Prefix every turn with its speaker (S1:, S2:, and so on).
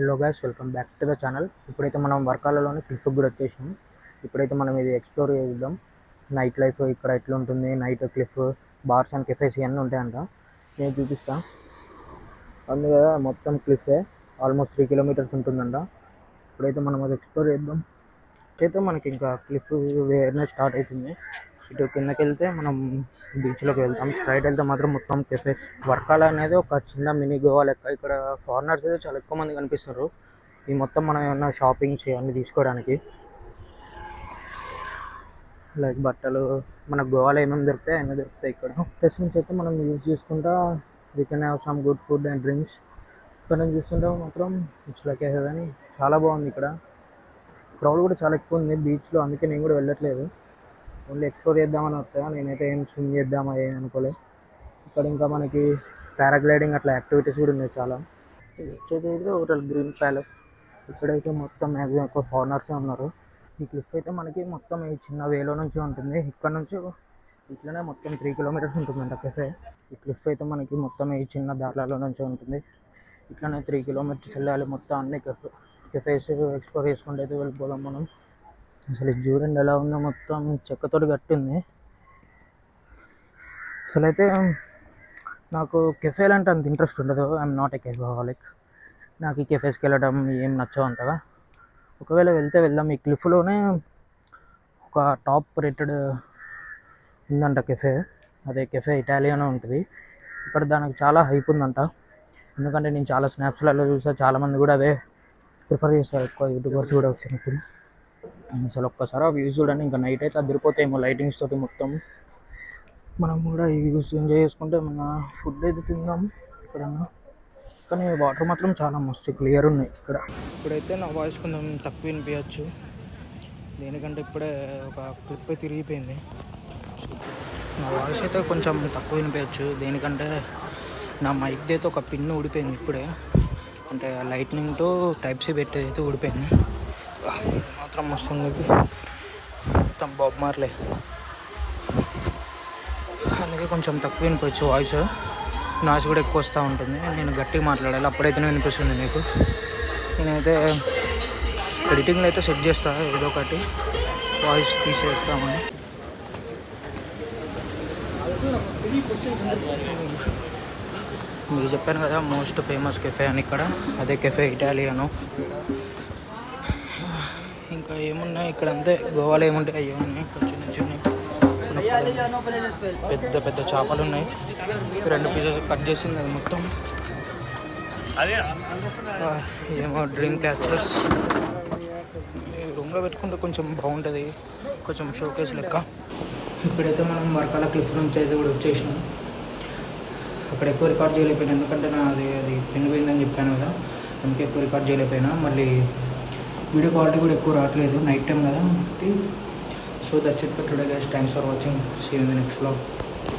S1: Hello guys, welcome back to the channel. ఇప్పుడైతే మనం వర్కాలలోని క్లిఫ్కి కూడా వచ్చేసినాం. ఇప్పుడైతే మనం ఇది ఎక్స్ప్లోర్ చేద్దాం. నైట్ లైఫ్ ఇక్కడ ఎట్లా ఉంటుంది, night cliff, bars and cafes ఇవన్నీ ఉంటాయంట. నేను చూపిస్తా. అందుకే మొత్తం క్లిఫే, ఆల్మోస్ట్ 3 కిలోమీటర్స్ ఉంటుందంట. ఇప్పుడైతే మనం అది ఎక్స్ప్లోర్ చేద్దాం. అయితే మనకి ఇంకా క్లిఫ్ వేరే స్టార్ట్ అవుతుంది. ఇటు కిందకి వెళ్తే మనం బీచ్లోకి వెళ్తాం. స్ట్రైట్ వెళ్తే మాత్రం మొత్తం కెఫేస్. వర్కాల అనేది ఒక చిన్న మినీ గోవా లెక్క. ఇక్కడ ఫారినర్స్ అయితే చాలా ఎక్కువ మంది కనిపిస్తారు. ఈ మొత్తం మనం ఏమన్నా షాపింగ్స్ అన్నీ తీసుకోవడానికి, లైక్ బట్టలు, మన గోవాలో ఏమేమి దొరుకుతాయి అన్నీ దొరుకుతాయి ఇక్కడ. ప్లస్ నుంచి అయితే మనం యూజ్ చేసుకుంటా we can have some good food and drinks. ఇక్కడ నుంచి చూస్తుంటే మాత్రం ఇట్స్ లైక్ ఏ హెవెన్. చాలా బాగుంది ఇక్కడ. క్రౌడ్ కూడా చాలా ఎక్కువ ఉంది బీచ్లో, అందుకే నేను కూడా వెళ్ళట్లేదు. ఓన్లీ ఎక్స్ప్లోర్ చేద్దామని వస్తా. నేనైతే ఏం స్విమ్ చేద్దామా ఏం అనుకోలేదు. ఇక్కడ ఇంకా మనకి పారాగ్లైడింగ్ అట్లా యాక్టివిటీస్ కూడా ఉన్నాయి చాలా. ఇది వచ్చేది హోటల్ గ్రీన్ ప్యాలెస్. ఇక్కడైతే మొత్తం మ్యాక్సిమం ఎక్కువ ఫారినర్సే ఉన్నారు. ఈ క్లిఫ్ అయితే మనకి మొత్తం ఈ చిన్న వేలో నుంచి ఉంటుంది. ఇక్కడ నుంచి ఇట్లనే మొత్తం 3 కిలోమీటర్స్ ఉంటుందంట కెఫే. ఈ క్లిఫ్ అయితే మనకి మొత్తం ఈ చిన్న దారిలో నుంచి ఉంటుంది. ఇట్లనే 3 కిలోమీటర్స్ వెళ్ళాలి. మొత్తం అన్ని కెఫేస్ ఎక్స్ప్లోర్ చేసుకుంటూ అయితే వెళ్ళిపోదాం మనం. అసలు ఇది చూడండి ఎలా ఉందో, మొత్తం చెక్కతోటి కట్టింది. అసలు అయితే నాకు కెఫేలు అంటే అంత ఇంట్రెస్ట్ ఉండదు. I'm not a cafeholic. నాకు ఈ కెఫేస్కి వెళ్ళడం ఏం నచ్చవు అంతగా. ఒకవేళ వెళ్తే వెళ్దాం. ఈ క్లిఫ్లోనే ఒక టాప్ రేటెడ్ ఉందంట కెఫే. అదే కెఫే ఇటాలియన్ ఉంటుంది. ఇక్కడ దానికి చాలా హైప్ ఉందంట. ఎందుకంటే నేను చాలా స్నాప్స్లలో చూసా, చాలామంది కూడా అదే ప్రిఫర్ చేస్తారు ఎక్కువ యూట్యూబర్స్ కూడా వచ్చినప్పుడు. అసలు ఒక్కసారి ఆ వ్యూస్ చూడండి. ఇంకా నైట్ అయితే అదిరిపోతాయేమో లైటింగ్స్ తోటి మొత్తం. మనం కూడా ఈ వ్యూస్ ఎంజాయ్ చేసుకుంటే మన ఫుడ్ అయితే తిందాం ఎక్కడన్నా. కానీ వాటర్ మాత్రం చాలా మస్తు క్లియర్ ఉన్నాయి ఇక్కడ. ఇప్పుడైతే నా వాయిస్ కొంచెం తక్కువ వినిపించచ్చు, దేనికంటే ఇప్పుడే ఒక క్లిప్ తిరిగిపోయింది. నా వాయిస్ అయితే కొంచెం తక్కువ వినిపించచ్చు, దేనికంటే నా మైక్ అయితే ఒక పిన్ ఊడిపోయింది ఇప్పుడే. అంటే లైట్నింగ్తో టైప్ సి పెట్టేది అయితే ఊడిపోయింది. మాత్రం వస్తుంది మొత్తం బాబ్ మార్లే, అందుకే కొంచెం తక్కువ వినిపించచ్చు వాయిస్. నాయిస్ కూడా ఎక్కువ వస్తూ ఉంటుంది. నేను గట్టిగా మాట్లాడాలి, అప్పుడైతేనే వినిపిస్తుంది మీకు. నేనైతే ఎడిటింగ్లో అయితే సెట్ చేస్తా ఏదో ఒకటి, వాయిస్ తీసేస్తామని. మీకు చెప్పాను కదా మోస్ట్ ఫేమస్ కెఫే అని ఇక్కడ, అదే కెఫే ఇటాలియను. ఇంకా ఏమున్నాయి ఇక్కడ, అంతే గోవాలో ఏముంటాయి అయ్యే ఉన్నాయి. చిన్న చిన్న పెద్ద పెద్ద చేపలు ఉన్నాయి. 2 పీసెస్ కట్ చేసింది అది మొత్తం. ఏమో డ్రీమ్ క్యాచర్స్. రూమ్లో పెట్టుకుంటే కొంచెం బాగుంటుంది, కొంచెం షోకేస్ లెక్క. ఇప్పుడైతే మనం వర్కాల క్లిఫ్ నుంచి అయితే కూడా వచ్చేసినాం. అక్కడ ఎక్కువ రికార్డ్ చేయలేకపోయినా, ఎందుకంటే నా అది పిన్ పోయిందని చెప్పాను కదా, అందుకే ఎక్కువ రికార్డ్ చేయలేకపోయినా. మళ్ళీ వీడియో క్వాలిటీ కూడా ఎక్కువ రావట్లేదు, నైట్ టైం కదా. So that's it for today guys. Thanks for watching. See you in the next vlog.